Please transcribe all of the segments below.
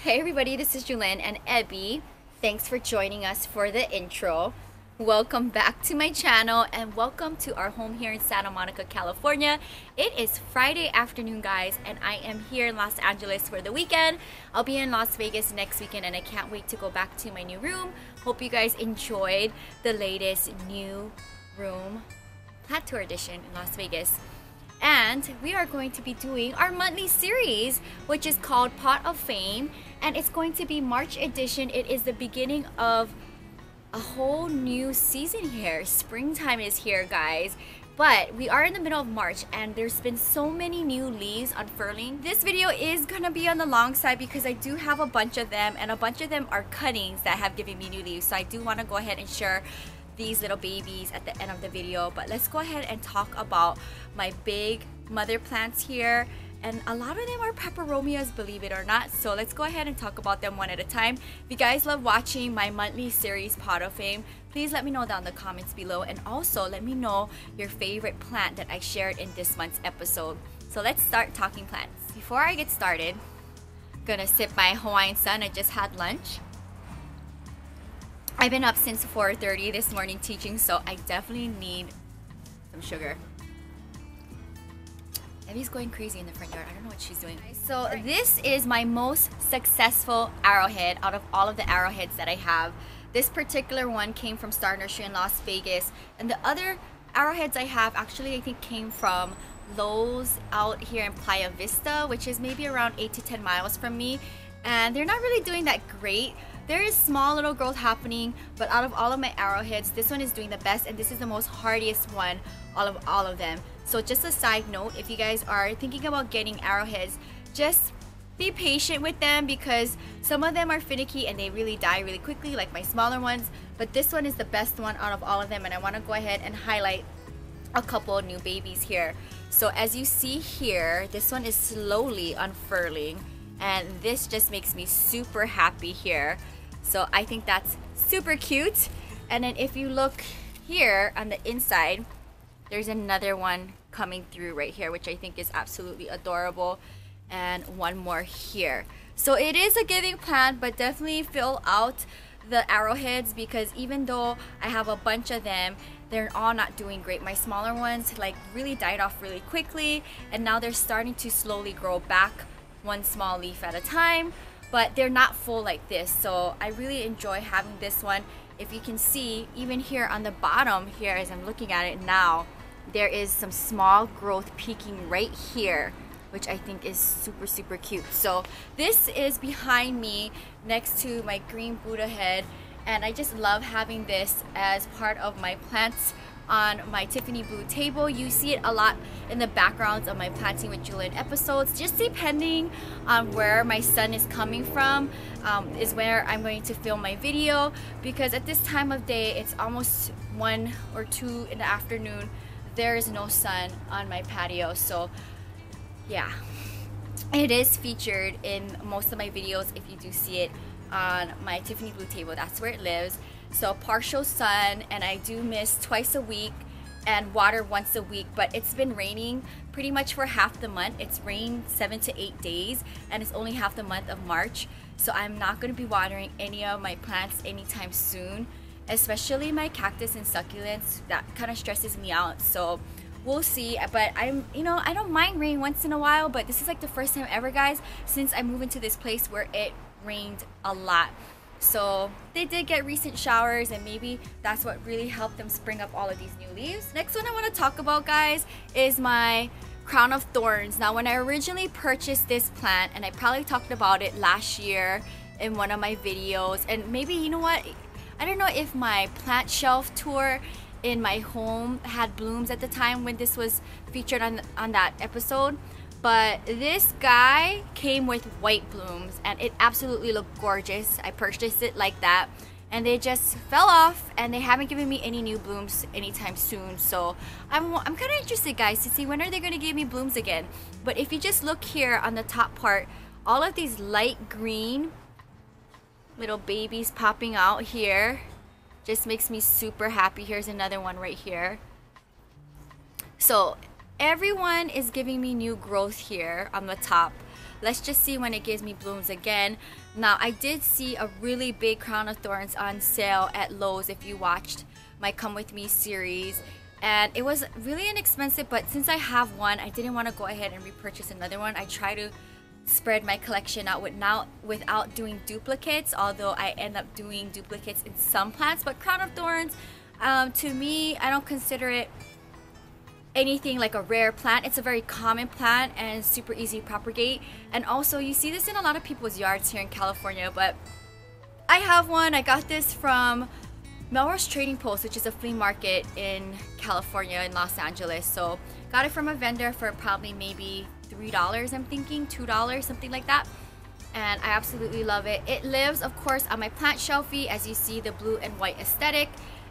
Hey everybody, this is Jewelyn and Ebby. Thanks for joining us for the intro. Welcome back to my channel and welcome to our home here in Santa Monica, California. It is Friday afternoon, guys, and I am here in Los Angeles for the weekend. I'll be in Las Vegas next weekend and I can't wait to go back to my new room. Hope you guys enjoyed the latest new room plat tour edition in Las Vegas. And we are going to be doing our monthly series, which is called Pot of Fame, and it's going to be March edition. It is the beginning of a whole new season here. Springtime is here, guys. But we are in the middle of March and there's been so many new leaves unfurling. This video is gonna be on the long side because I do have a bunch of them, and a bunch of them are cuttings that have given me new leaves. So I do want to go ahead and share these little babies at the end of the video. But let's go ahead and talk about my big mother plants here, and a lot of them are peperomias, believe it or not. So let's go ahead and talk about them one at a time. If you guys love watching my monthly series Pot of Fame, please let me know down in the comments below, and also let me know your favorite plant that I shared in this month's episode. So let's start talking plants. Before I get started, I'm gonna sip my Hawaiian Sun. I just had lunch. I've been up since 4:30 this morning teaching, so I definitely need some sugar. Evie's going crazy in the front yard. I don't know what she's doing. So this is my most successful arrowhead out of all of the arrowheads that I have. This particular one came from Star Nursery in Las Vegas, and the other arrowheads I have actually I think came from Lowe's out here in Playa Vista, which is maybe around 8 to 10 miles from me, and they're not really doing that great. There is small little growth happening, but out of all of my arrowheads, this one is doing the best, and this is the most hardiest one all of them. So just a side note, if you guys are thinking about getting arrowheads, just be patient with them because some of them are finicky and they really die really quickly, like my smaller ones. But this one is the best one out of all of them, and I want to go ahead and highlight a couple new babies here. So as you see here, this one is slowly unfurling, and this just makes me super happy here. So I think that's super cute. And then if you look here on the inside, there's another one coming through right here, which I think is absolutely adorable, and one more here. So it is a giving plant, but definitely fill out the arrowheads because even though I have a bunch of them, they're all not doing great. My smaller ones like really died off really quickly, and now they're starting to slowly grow back one small leaf at a time, but they're not full like this. So I really enjoy having this one. If you can see, even here on the bottom here, as I'm looking at it now, there is some small growth peeking right here, which I think is super cute. So this is behind me next to my green Buddha head, and I just love having this as part of my plants on my Tiffany blue table. You see it a lot in the backgrounds of my Planting with Jewelyn episodes. Just depending on where my sun is coming from is where I'm going to film my video, because at this time of day it's almost 1 or 2 in the afternoon. There is no sun on my patio, so yeah, it is featured in most of my videos. If you do see it on my Tiffany blue table, that's where it lives. So partial sun, and I do miss twice a week and water once a week, but it's been raining pretty much for half the month. It's rained 7 to 8 days, and it's only half the month of March, so I'm not going to be watering any of my plants anytime soon, especially my cactus and succulents. That kind of stresses me out, so we'll see. But I don't mind rain once in a while, but this is like the first time ever, guys, since I moved into this place where it rained a lot. So they did get recent showers, and maybe that's what really helped them spring up all of these new leaves. Next one I want to talk about, guys, is my crown of thorns. Now, when I originally purchased this plant, and I probably talked about it last year in one of my videos, and maybe, you know what, I don't know if my plant shelf tour in my home had blooms at the time when this was featured on that episode, but this guy came with white blooms and it absolutely looked gorgeous. I purchased it like that, and they just fell off, and they haven't given me any new blooms anytime soon. So I'm kind of interested, guys, to see when are they going to give me blooms again. But if you just look here on the top part, all of these light green little babies popping out here just makes me super happy. Here's another one right here. So everyone is giving me new growth here on the top. Let's just see when it gives me blooms again. Now, I did see a really big crown of thorns on sale at Lowe's if you watched my Come With Me series. And it was really inexpensive, but since I have one, I didn't want to go ahead and repurchase another one. I try to spread my collection out without doing duplicates, although I end up doing duplicates in some plants. But crown of thorns, to me, I don't consider it anything like a rare plant. It's a very common plant and super easy to propagate. And also, you see this in a lot of people's yards here in California, but I have one. I got this from Melrose Trading Post, which is a flea market in California, in Los Angeles. So got it from a vendor for probably maybe $3, I'm thinking $2, something like that. And I absolutely love it. It lives, of course, on my plant shelfie, as you see, the blue and white aesthetic.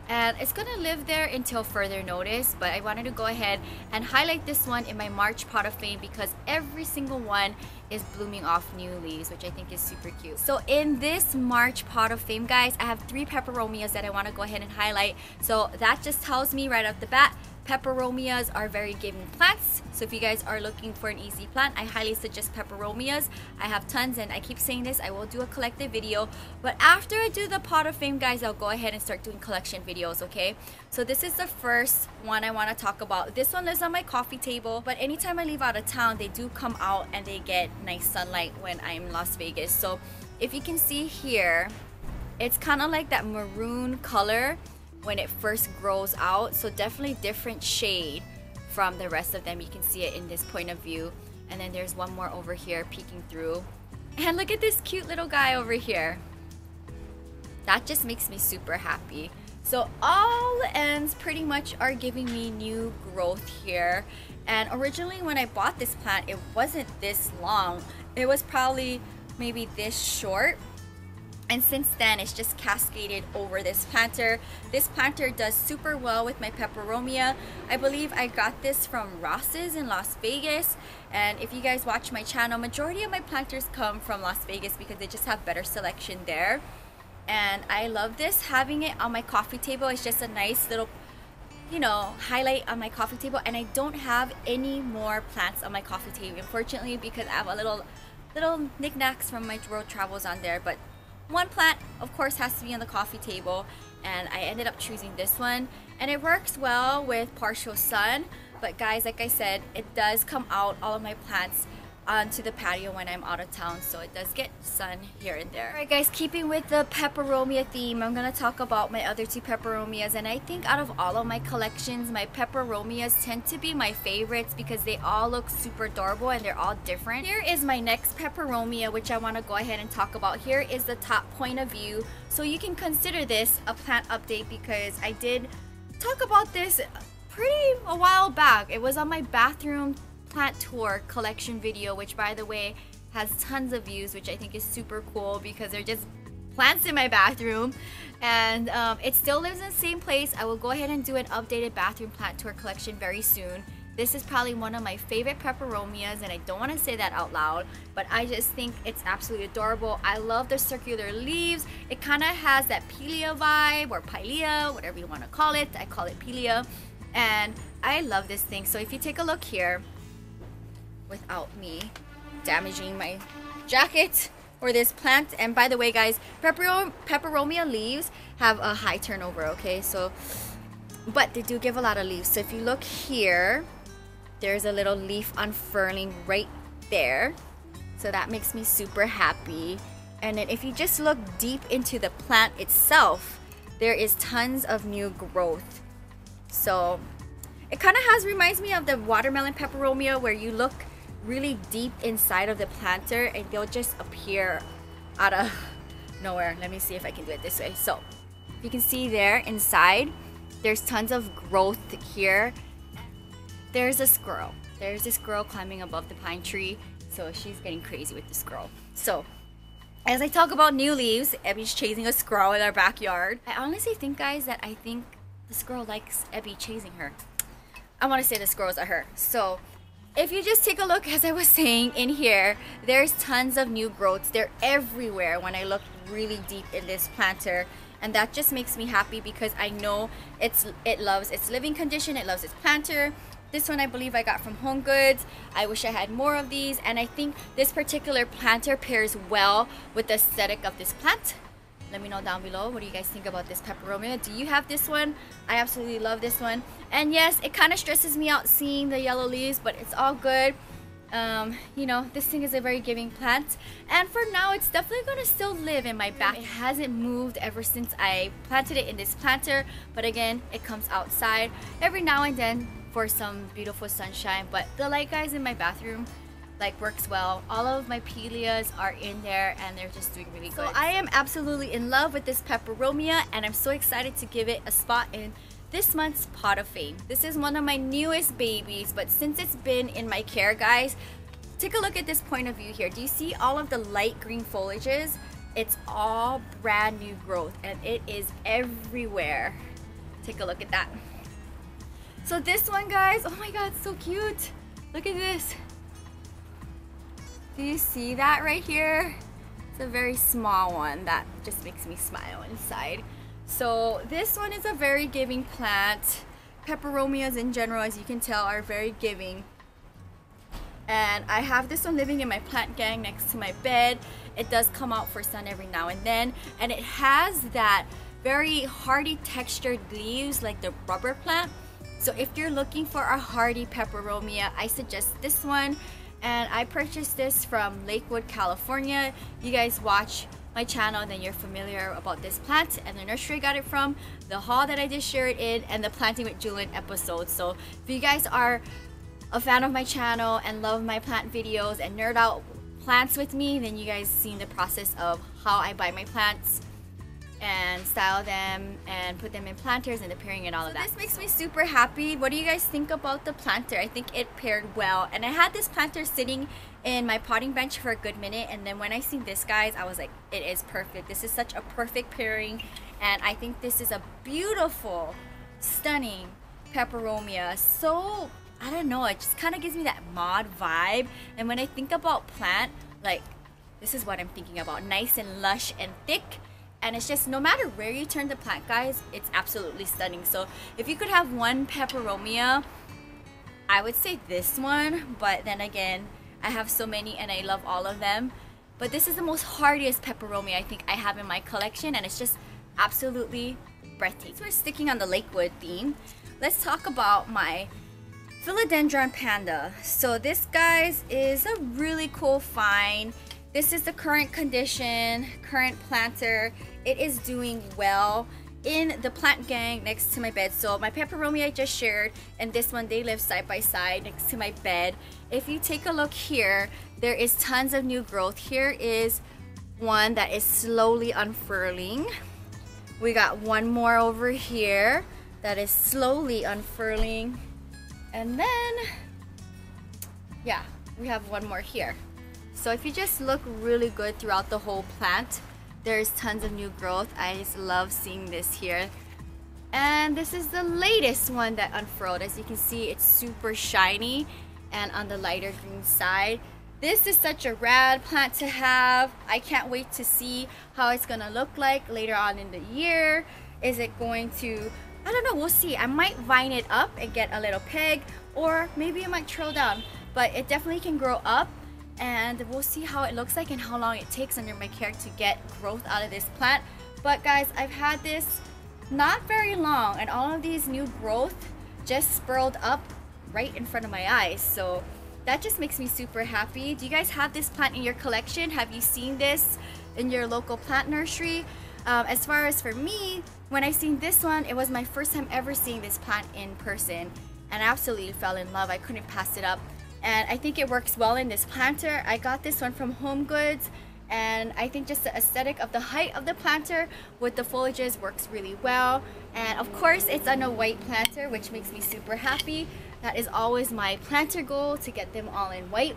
And it's gonna live there until further notice, but I wanted to go ahead and highlight this one in my March pot of fame because every single one is blooming off new leaves, which I think is super cute. So in this March pot of fame, guys, I have 3 peperomias that I want to go ahead and highlight. So that just tells me right off the bat, peperomias are very giving plants. So if you guys are looking for an easy plant, I highly suggest peperomias. I have tons, and I keep saying this, I will do a collective video, but after I do the pot of fame, guys, I'll go ahead and start doing collection videos, okay? So this is the first one I want to talk about. This one lives on my coffee table, but anytime I leave out of town, they do come out and they get nice sunlight when I'm in Las Vegas. So if you can see here, it's kind of like that maroon color when it first grows out, so definitely different shade from the rest of them. You can see it in this point of view, and then there's one more over here peeking through, and look at this cute little guy over here. That just makes me super happy. So all the ends pretty much are giving me new growth here, and originally when I bought this plant, it wasn't this long. It was probably maybe this short. And since then, it's just cascaded over this planter. This planter does super well with my peperomia. I believe I got this from Ross's in Las Vegas. And if you guys watch my channel, majority of my planters come from Las Vegas because they just have better selection there. And I love this. Having it on my coffee table is just a nice little, you know, highlight on my coffee table. And I don't have any more plants on my coffee table, unfortunately, because I have a little knickknacks from my road travels on there. But one plant, of course, has to be on the coffee table, and I ended up choosing this one, and it works well with partial sun. But guys, like I said, it does come out, all of my plants, onto the patio when I'm out of town, so it does get sun here and there. Alright guys, keeping with the peperomia theme, I'm gonna talk about my other 2 peperomias. And I think out of all of my collections, my peperomias tend to be my favorites because they all look super adorable and they're all different. Here is my next peperomia, which I want to go ahead and talk about. Here is the top point of view, so you can consider this a plant update because I did talk about this a while back. It was on my bathroom plant tour collection video, which by the way has tons of views, which I think is super cool because they're just plants in my bathroom. And it still lives in the same place. I will go ahead and do an updated bathroom plant tour collection very soon. This is probably one of my favorite peperomias, and I don't want to say that out loud, but I just think it's absolutely adorable. I love the circular leaves. It kind of has that pilea vibe, or pilea, whatever you want to call it. I call it pilea, and I love this thing. So if you take a look here, without me damaging my jacket or this plant. And by the way guys, peperomia leaves have a high turnover, okay? So, but they do give a lot of leaves. So if you look here, there's a little leaf unfurling right there. So that makes me super happy. And then if you just look deep into the plant itself, there is tons of new growth. So it kind of reminds me of the watermelon peperomia, where you look really deep inside of the planter and they'll just appear out of nowhere. Let me see if I can do it this way. So you can see there inside, there's tons of growth here. There's a squirrel. There's a squirrel climbing above the pine tree. So she's getting crazy with the squirrel. So as I talk about new leaves, Ebby's chasing a squirrel in our backyard. I honestly think, guys, that I think the squirrel likes Ebby chasing her. I want to say the squirrels are her. So if you just take a look, as I was saying, in here, there's tons of new growths. They're everywhere when I look really deep in this planter. And that just makes me happy because I know it loves its living condition, it loves its planter, This one I believe I got from Home Goods. I wish I had more of these, and I think this particular planter pairs well with the aesthetic of this plant. Let me know down below, what do you guys think about this peperomia? Do you have this one? I absolutely love this one. And yes, it kind of stresses me out seeing the yellow leaves, but it's all good. You know, this thing is a very giving plant, and for now it's definitely gonna still live in my back. It hasn't moved ever since I planted it in this planter, but again, it comes outside every now and then for some beautiful sunshine. But the light, guys, in my bathroom like works well. All of my Pelias are in there and they're just doing really good. So I am absolutely in love with this peperomia, and I'm so excited to give it a spot in this month's Pot of Fame. This is one of my newest babies, but since it's been in my care, guys, take a look at this point of view here. Do you see all of the light green foliages? It's all brand new growth and it is everywhere. Take a look at that. So this one, guys, oh my god, so cute. Look at this. Do you see that right here? It's a very small one that just makes me smile inside. So this one is a very giving plant. Peperomias in general, as you can tell, are very giving. And I have this one living in my plant gang next to my bed. It does come out for sun every now and then, and it has that very hardy textured leaves like the rubber plant. So if you're looking for a hardy peperomia, I suggest this one. And I purchased this from Lakewood, California. You guys watch my channel, then you're familiar about this plant and the nursery I got it from, the haul that I just shared in, and the Planting with Jewelyn episode. So if you guys are a fan of my channel and love my plant videos and nerd out plants with me, then you guys seen the process of how I buy my plants and style them and put them in planters and the pairing and all of that. This makes me super happy. What do you guys think about the planter? I think it paired well, and I had this planter sitting in my potting bench for a good minute, and then when I seen this, guys, I was like, it is perfect. This is such a perfect pairing, and I think this is a beautiful, stunning peperomia. So I don't know, it just kind of gives me that mod vibe, and when I think about plant, like, this is what I'm thinking about. Nice and lush and thick. And it's just, no matter where you turn the plant, guys, it's absolutely stunning. So if you could have one peperomia, I would say this one. But then again, I have so many and I love all of them. But this is the most hardiest peperomia I think I have in my collection, and it's just absolutely breathtaking. So we're sticking on the Lakewood theme. Let's talk about my Philodendron Panda. So this, guys, is a really cool find. This is the current condition, current planter. It is doing well in the plant gang next to my bed. So my peperomia I just shared and this one, they live side by side next to my bed. If you take a look here, there is tons of new growth. Here is one that is slowly unfurling. We got one more over here that is slowly unfurling. And then, yeah, we have one more here. So if you just look really good throughout the whole plant, there's tons of new growth. I just love seeing this here. And this is the latest one that unfurled. As you can see, it's super shiny and on the lighter green side. This is such a rad plant to have. I can't wait to see how it's gonna look like later on in the year. Is it going to, I don't know, we'll see. I might vine it up and get a little peg, or maybe it might trail down, but it definitely can grow up. And we'll see how it looks like and how long it takes under my care to get growth out of this plant. But guys, I've had this not very long, and all of these new growth just spurled up right in front of my eyes. So that just makes me super happy. Do you guys have this plant in your collection? Have you seen this in your local plant nursery? As far as for me, when I seen this one, it was my first time ever seeing this plant in person, and I absolutely fell in love. I couldn't pass it up. And I think it works well in this planter. I got this one from Home Goods, and I think just the aesthetic of the height of the planter with the foliages works really well. And of course, it's on a white planter, which makes me super happy. That is always my planter goal, to get them all in white.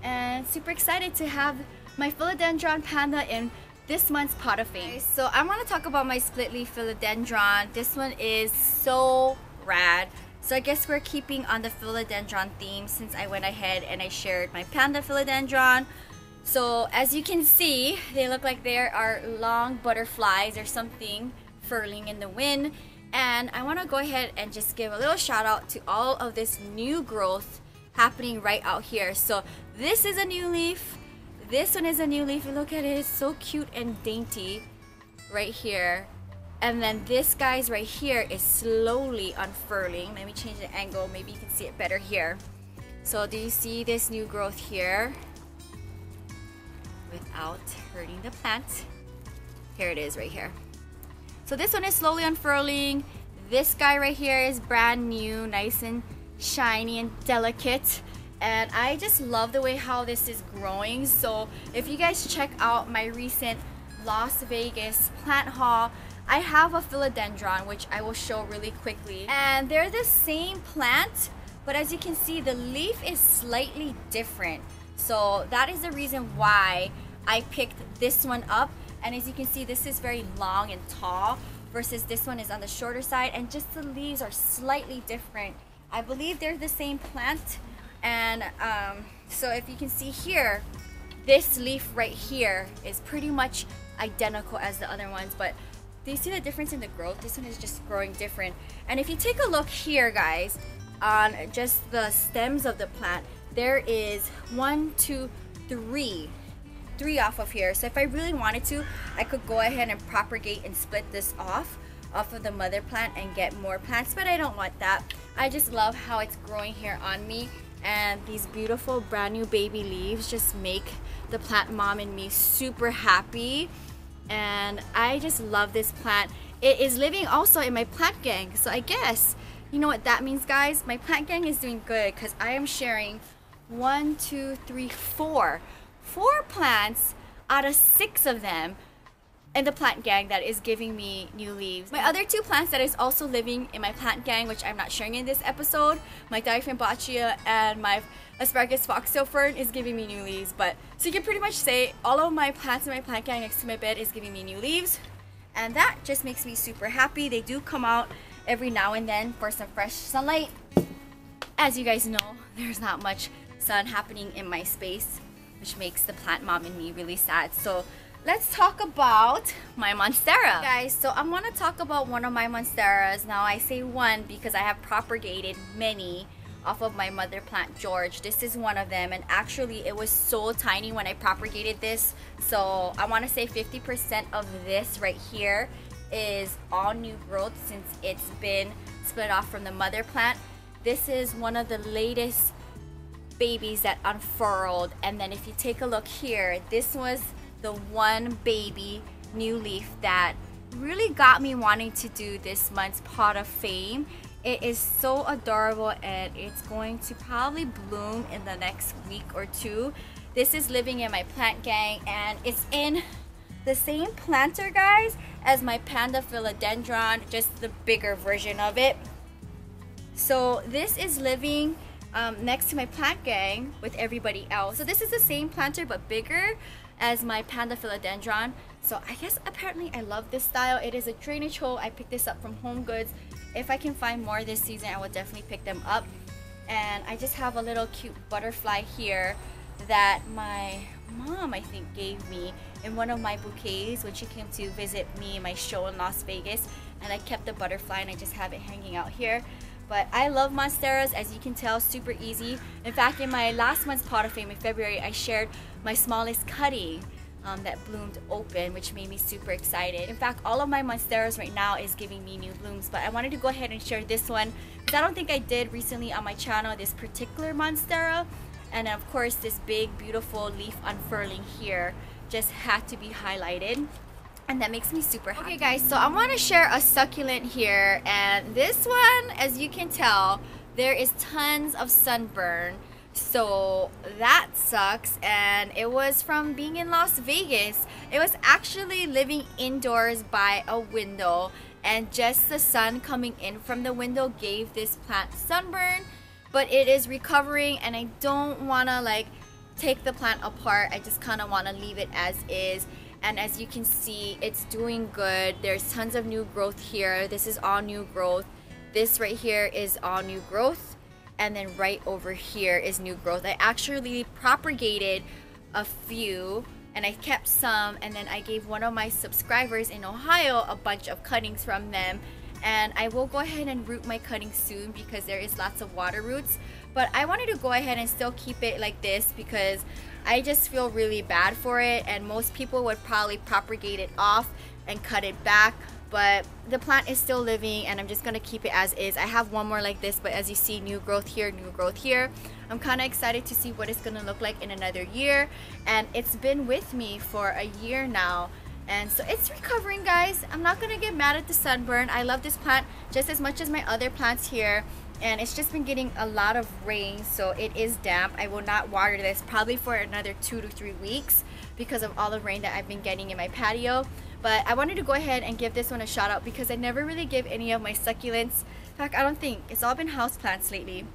And super excited to have my Philodendron Panda in this month's Pot of Fame. So I want to talk about my split leaf philodendron. This one is so rad. So I guess we're keeping on the philodendron theme, since I went ahead and I shared my panda philodendron. So as you can see, they look like there are long butterflies or something furling in the wind. And I want to go ahead and just give a little shout out to all of this new growth happening right out here. So this is a new leaf. This one is a new leaf. Look at it. It's so cute and dainty right here. And then this guy's right here is slowly unfurling. Let me change the angle. Maybe you can see it better here. So do you see this new growth here? Without hurting the plant. Here it is right here. So this one is slowly unfurling. This guy right here is brand new, nice and shiny and delicate. And I just love the way how this is growing. So if you guys check out my recent Las Vegas plant haul, I have a philodendron, which I will show really quickly. And they're the same plant, but as you can see, the leaf is slightly different. So that is the reason why I picked this one up. And as you can see, this is very long and tall versus this one is on the shorter side, and just the leaves are slightly different. I believe they're the same plant. And so if you can see here, this leaf right here is pretty much identical as the other ones, but do you see the difference in the growth? This one is just growing different. And if you take a look here, guys, on just the stems of the plant, there is 1, 2, 3 off of here. So if I really wanted to, I could go ahead and propagate and split this off of the mother plant and get more plants, but I don't want that. I just love how it's growing here on me, and these beautiful brand new baby leaves just make the plant mom and me super happy. And I just love this plant. It is living also in my plant gang, so I guess you know what that means, guys. My plant gang is doing good because I am sharing 1, 2, 3, 4 plants out of 6 of them in the plant gang that is giving me new leaves. My other 2 plants that is also living in my plant gang, which I'm not sharing in this episode, my Diaphragm boccia and my asparagus foxtail fern, is giving me new leaves. But so you can pretty much say all of my plants in my plant gang next to my bed is giving me new leaves, and that just makes me super happy. They do come out every now and then for some fresh sunlight. As you guys know, there's not much sun happening in my space, which makes the plant mom and me really sad. So let's talk about my monstera. Guys, so I want to talk about one of my monsteras. Now I say one because I have propagated many off of my mother plant, George. This is one of them, and actually it was so tiny when I propagated this. So I want to say 50% of this right here is all new growth since it's been split off from the mother plant. This is one of the latest babies that unfurled. And then if you take a look here, this was the one baby new leaf that really got me wanting to do this month's pot of fame. It is so adorable, and it's going to probably bloom in the next week or 2. This is living in my plant gang, and it's in the same planter, guys, as my panda philodendron, just the bigger version of it. So this is living next to my plant gang with everybody else. So this is the same planter but bigger as my panda philodendron. So I guess apparently I love this style. It is a drainage hole. I picked this up from Home Goods. If I can find more this season, I will definitely pick them up. And I just have a little cute butterfly here that my mom, I think, gave me in one of my bouquets when she came to visit me in my show in Las Vegas. And I kept the butterfly and I just have it hanging out here. But I love monsteras, as you can tell, super easy. In fact, in my last month's pot of fame in February, I shared my smallest cutting that bloomed open, which made me super excited. In fact, all of my monsteras right now is giving me new blooms, but I wanted to go ahead and share this one because I don't think I did recently on my channel, this particular monstera. And of course, this big, beautiful leaf unfurling here just had to be highlighted. And that makes me super happy. Okay guys, so I want to share a succulent here, and this one, as you can tell, there is tons of sunburn. So that sucks, and it was from being in Las Vegas. It was actually living indoors by a window, and just the sun coming in from the window gave this plant sunburn. But it is recovering, and I don't want to like take the plant apart. I just kind of want to leave it as is. And as you can see, it's doing good. There's tons of new growth here. This is all new growth. This right here is all new growth. And then right over here is new growth. I actually propagated a few and I kept some, and then I gave one of my subscribers in Ohio a bunch of cuttings from them, and I will go ahead and root my cuttings soon because there is lots of water roots. But I wanted to go ahead and still keep it like this because I just feel really bad for it, and most people would probably propagate it off and cut it back. But the plant is still living, and I'm just gonna keep it as is. I have one more like this, but as you see, new growth here, new growth here. I'm kind of excited to see what it's gonna look like in another year, and it's been with me for a year now, and so it's recovering, guys. I'm not gonna get mad at the sunburn. I love this plant just as much as my other plants here, and it's just been getting a lot of rain, so it is damp. I will not water this probably for another 2 to 3 weeks because of all the rain that I've been getting in my patio. But I wanted to go ahead and give this one a shout out because I never really give any of my succulents. In fact, I don't think. It's all been houseplants lately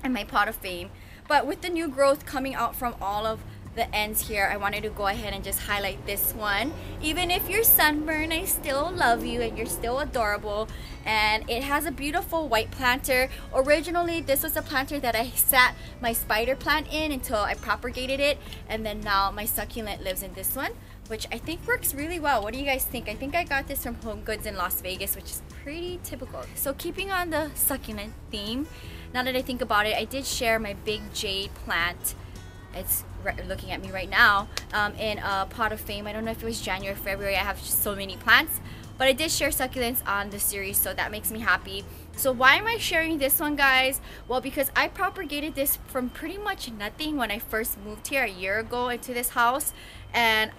in my pot of fame. But with the new growth coming out from all of the ends here, I wanted to go ahead and just highlight this one. Even if you're sunburned, I still love you and you're still adorable. And it has a beautiful white planter. Originally, this was a planter that I sat my spider plant in until I propagated it. And then now my succulent lives in this one, which I think works really well. What do you guys think? I think I got this from Home Goods in Las Vegas, which is pretty typical. So keeping on the succulent theme, now that I think about it, I did share my big jade plant. It's looking at me right now in a pot of fame. I don't know if it was January or February. I have just so many plants, but I did share succulents on the series, so that makes me happy. So why am I sharing this one, guys? Well, because I propagated this from pretty much nothing when I first moved here a year ago into this house. And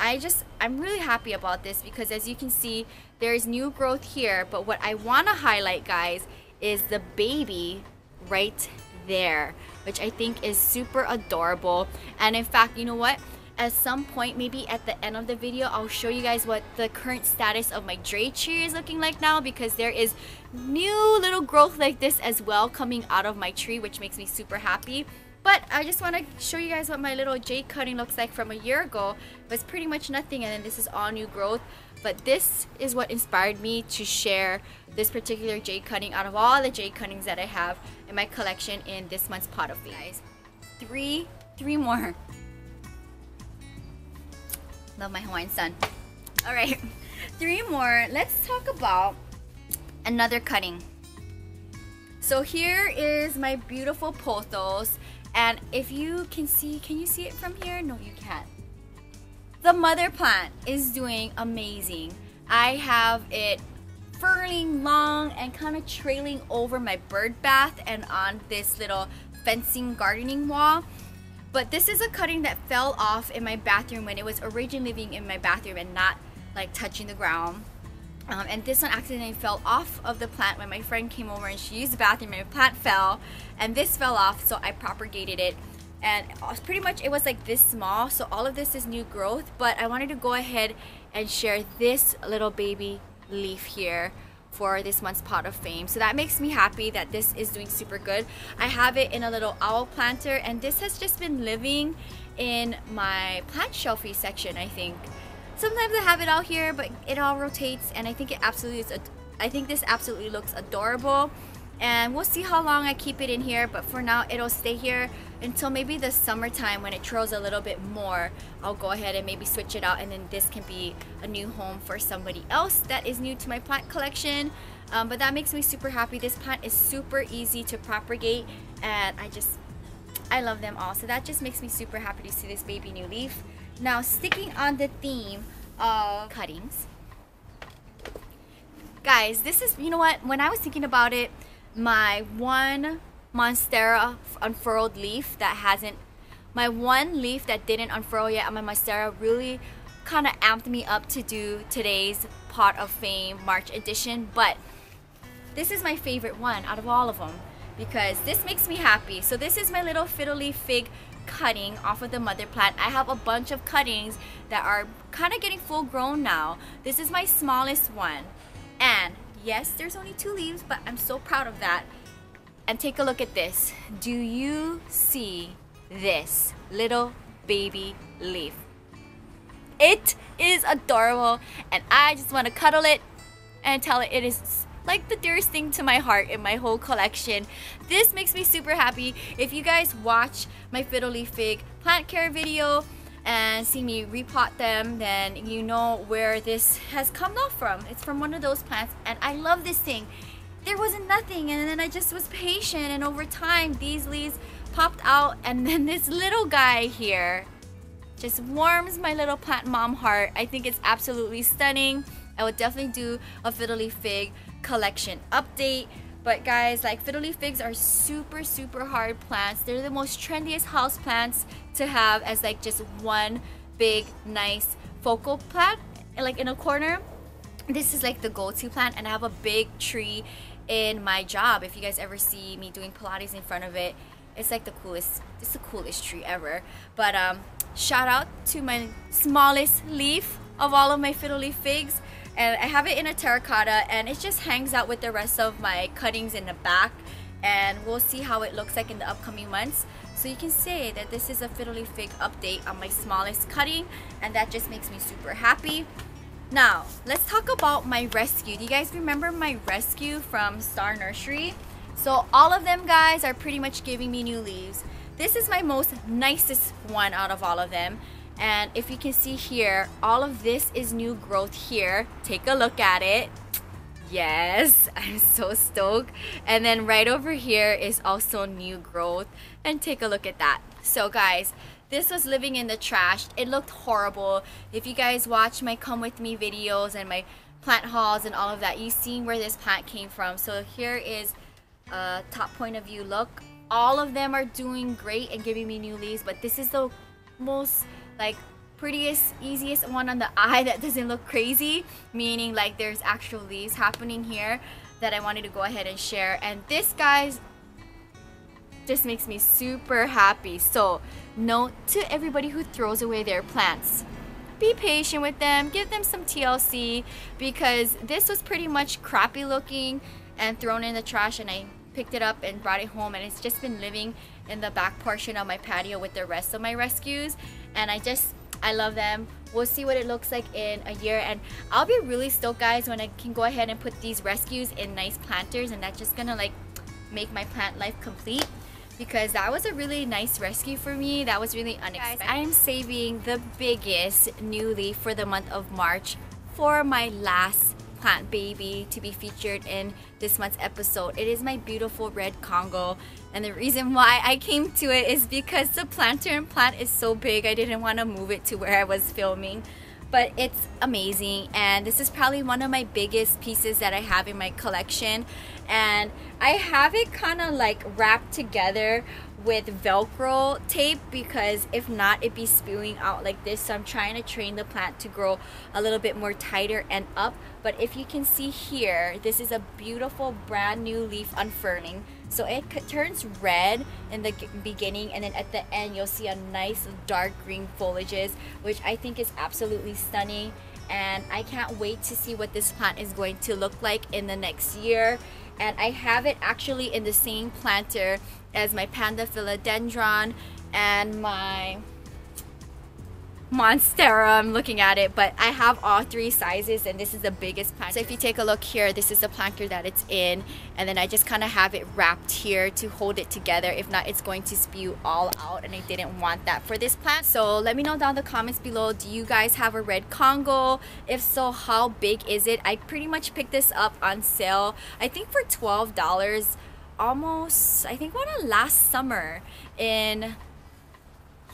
I'm really happy about this because as you can see, there's new growth here. But what I want to highlight, guys, is the baby right there, which I think is super adorable. And in fact, you know what? At some point, maybe at the end of the video, I'll show you guys what the current status of my jade tree is looking like now, because there is new little growth like this as well coming out of my tree, which makes me super happy. But I just want to show you guys what my little jade cutting looks like from a year ago. It was pretty much nothing, and then this is all new growth. But this is what inspired me to share this particular jade cutting out of all the jade cuttings that I have in my collection in this month's pot of fame. Guys, three more. Love my Hawaiian sun. All right, 3 more. Let's talk about another cutting. So here is my beautiful pothos. And if you can see, can you see it from here? No, you can't. The mother plant is doing amazing. I have it furling long and kind of trailing over my bird bath and on this little fencing gardening wall. But this is a cutting that fell off in my bathroom when it was originally living in my bathroom and not like touching the ground. And this one accidentally fell off of the plant when my friend came over and she used the bathroom and the plant fell, and this fell off, so I propagated it. And pretty much it was like this small, so all of this is new growth. But I wanted to go ahead and share this little baby leaf here for this month's pot of fame. So that makes me happy that this is doing super good. I have it in a little owl planter, and this has just been living in my plant shelfie section, I think. Sometimes I have it out here, but it all rotates, and I think it absolutely is. I think this absolutely looks adorable, and we'll see how long I keep it in here. But for now, it'll stay here until maybe the summertime when it trails a little bit more. I'll go ahead and maybe switch it out, and then this can be a new home for somebody else that is new to my plant collection. But that makes me super happy. This plant is super easy to propagate, and I love them all. So that just makes me super happy to see this baby new leaf. Now, sticking on the theme of cuttings, guys, this is, you know what, when I was thinking about it, my one monstera unfurled leaf that hasn't, my one leaf that didn't unfurl yet on my monstera really kind of amped me up to do today's pot of fame March edition. But this is my favorite one out of all of them because this makes me happy. So this is my little fiddle leaf fig cutting off of the mother plant. I have a bunch of cuttings that are kind of getting full grown now. This is my smallest one, and yes, there's only 2 leaves, but I'm so proud of that. And take a look at this. Do you see this little baby leaf? It is adorable, and I just want to cuddle it and tell it is like the dearest thing to my heart in my whole collection. This makes me super happy. If you guys watch my fiddle leaf fig plant care video and see me repot them, then you know where this has come off from. It's from one of those plants, and I love this thing. There wasn't nothing, and then I just was patient, and over time these leaves popped out, and then this little guy here just warms my little plant mom heart. I think it's absolutely stunning. I would definitely do a fiddle leaf fig collection update. But guys, like, fiddle leaf figs are super hard plants. They're the most trendiest house plants to have as like just one big nice focal plant like in a corner. This is like the go-to plant, and I have a big tree in my job. If you guys ever see me doing Pilates in front of it, it's like the coolest tree ever. But shout out to my smallest leaf of all of my fiddle leaf figs. And I have it in a terracotta, and it just hangs out with the rest of my cuttings in the back, and we'll see how it looks like in the upcoming months. So you can say that this is a fiddle leaf fig update on my smallest cutting, and that just makes me super happy. Now let's talk about my rescue. Do you guys remember my rescue from Star Nursery? So all of them, guys, are pretty much giving me new leaves. This is my most nicest one out of all of them. And if you can see here, all of this is new growth here. Take a look at it. Yes, I'm so stoked. And then right over here is also new growth. And take a look at that. So guys, this was living in the trash. It looked horrible. If you guys watch my Come With Me videos and my plant hauls and all of that, you've seen where this plant came from. So here is a top point of view look. All of them are doing great and giving me new leaves, but this is the most like prettiest, easiest one on the eye that doesn't look crazy, meaning like there's actual leaves happening here that I wanted to go ahead and share. And this, guys, just makes me super happy. So note to everybody who throws away their plants, be patient with them, give them some TLC, because this was pretty much crappy looking and thrown in the trash, and I picked it up and brought it home, and it's just been living in the back portion of my patio with the rest of my rescues. And I love them. We'll see what it looks like in a year, and I'll be really stoked, guys, when I can go ahead and put these rescues in nice planters, and that's just gonna like make my plant life complete, because that was a really nice rescue for me. That was really unexpected. Guys, I am saving the biggest new leaf for the month of March for my last plant baby to be featured in this month's episode. It is my beautiful red Congo, and the reason why I came to it is because the planter and plant is so big. I didn't want to move it to where I was filming, but it's amazing, and this is probably one of my biggest pieces that I have in my collection. And I have it kind of like wrapped together with Velcro tape, because if not, it'd be spewing out like this. So I'm trying to train the plant to grow a little bit more tighter and up. But if you can see here, this is a beautiful brand new leaf unfurling. So it turns red in the beginning, and then at the end you'll see a nice dark green foliages, which I think is absolutely stunning. And I can't wait to see what this plant is going to look like in the next year. And I have it actually in the same planter as my Panda Philodendron and my Monstera. I'm looking at it, but I have all three sizes, and this is the biggest planter. So if you take a look here, this is the planter that it's in, and then I just kind of have it wrapped here to hold it together. If not, it's going to spew all out, and I didn't want that for this plant. So let me know down in the comments below, do you guys have a red Congo? If so, how big is it? I pretty much picked this up on sale, I think for $12 almost, I think last summer in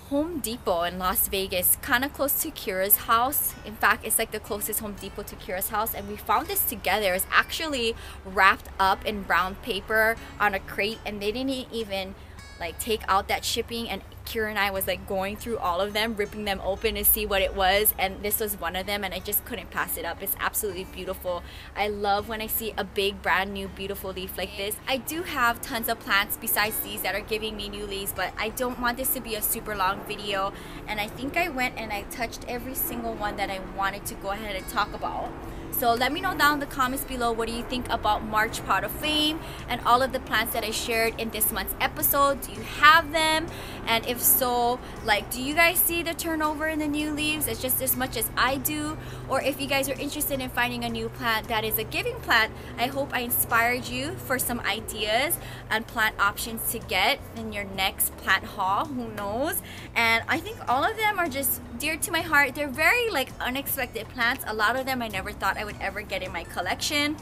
Home Depot in Las Vegas, kind of close to Kira's house. In fact, it's like the closest Home Depot to Kira's house, and we found this together. It's actually wrapped up in brown paper on a crate, and they didn't even like take out that shipping, and Kira and I was like going through all of them, ripping them open to see what it was, and this was one of them, and I just couldn't pass it up. It's absolutely beautiful. I love when I see a big brand new beautiful leaf like this. I do have tons of plants besides these that are giving me new leaves, but I don't want this to be a super long video, and I think I went and I touched every single one that I wanted to go ahead and talk about. So let me know down in the comments below, what do you think about March Pot of Fame and all of the plants that I shared in this month's episode? Do you have them? And if If so, like, do you guys see the turnover in the new leaves? It's just as much as I do. Or if you guys are interested in finding a new plant that is a giving plant, I hope I inspired you for some ideas and plant options to get in your next plant haul. Who knows? And I think all of them are just dear to my heart. They're very like unexpected plants. A lot of them I never thought I would ever get in my collection.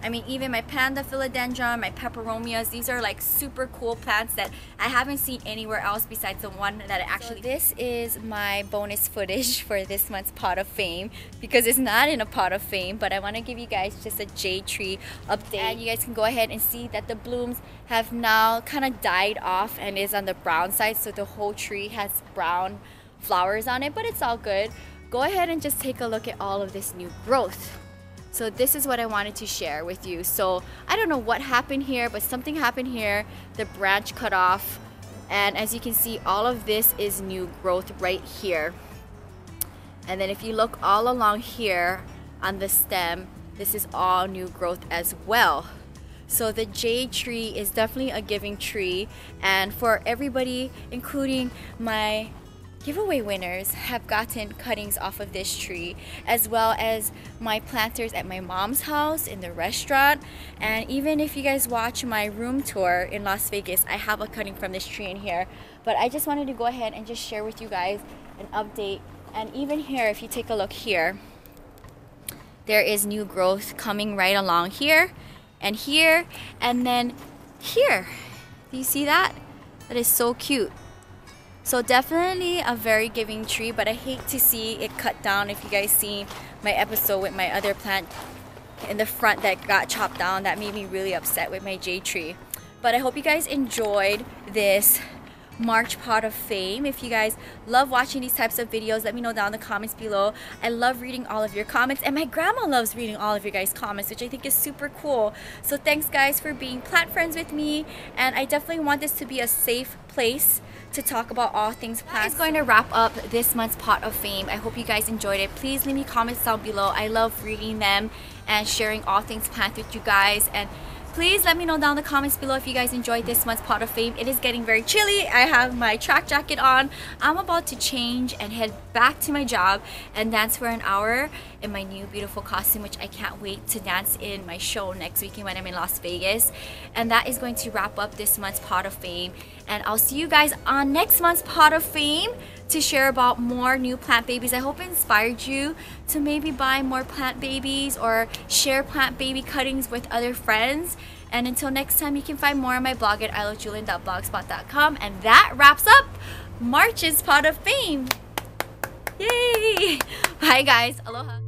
I mean, even my panda philodendron, my peperomias, these are like super cool plants that I haven't seen anywhere else besides the one that I actually... So this is my bonus footage for this month's pot of fame, because it's not in a pot of fame, but I want to give you guys just a jade tree update. And you guys can go ahead and see that the blooms have now kind of died off and is on the brown side, so the whole tree has brown flowers on it, but it's all good. Go ahead and just take a look at all of this new growth. So this is what I wanted to share with you. So I don't know what happened here, but something happened here. The branch cut off, and as you can see, all of this is new growth right here. And then if you look all along here on the stem, this is all new growth as well. So the jade tree is definitely a giving tree, and for everybody, including my giveaway winners, have gotten cuttings off of this tree, as well as my planters at my mom's house, in the restaurant, and even if you guys watch my room tour in Las Vegas, I have a cutting from this tree in here. But I just wanted to go ahead and just share with you guys an update. And even here, if you take a look here, there is new growth coming right along here and here, and then here. Do you see that? That is so cute. So definitely a very giving tree, but I hate to see it cut down. If you guys see my episode with my other plant in the front that got chopped down, that made me really upset with my jade tree. But I hope you guys enjoyed this March pot of fame. If you guys love watching these types of videos, let me know down in the comments below. I love reading all of your comments, and my grandma loves reading all of your guys' comments, which I think is super cool. So thanks guys for being plant friends with me, and I definitely want this to be a safe place to talk about all things plants. That is going to wrap up this month's pot of fame. I hope you guys enjoyed it. Please leave me comments down below. I love reading them and sharing all things plants with you guys. And please let me know down in the comments below if you guys enjoyed this month's pot of fame. It is getting very chilly. I have my track jacket on. I'm about to change and head back to my job and dance for an hour in my new beautiful costume, which I can't wait to dance in my show next weekend when I'm in Las Vegas. And that is going to wrap up this month's pot of fame. And I'll see you guys on next month's pot of fame to share about more new plant babies. I hope it inspired you to maybe buy more plant babies or share plant baby cuttings with other friends. And until next time, you can find more on my blog at ILOVEJEWELYN.blogspot.com. And that wraps up March's pot of fame. Yay! Bye guys. Aloha.